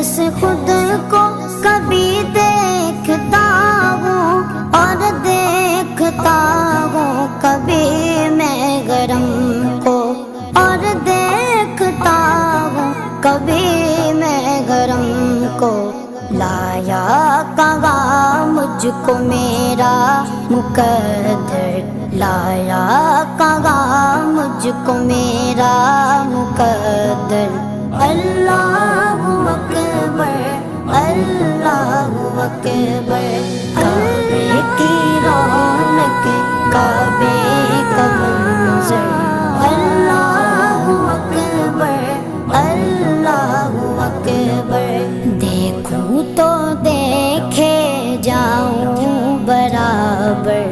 से खुद को कभी देखता हूँ और देखता हूँ कभी मैं गरम को, और देखता हूँ कभी मैं गरम को। लाया कहाँ मुझको मेरा मुकद्दर, लाया कहाँ मुझको मेरा मुकद्दर। अल्लाहु अकबर, अल्लाहु अकबर। काबे की रौनक, काबे का मंज़र। अल्लाहु अकबर, अल्लाहु अकबर। देखूं तो देखे जाऊं बराबर,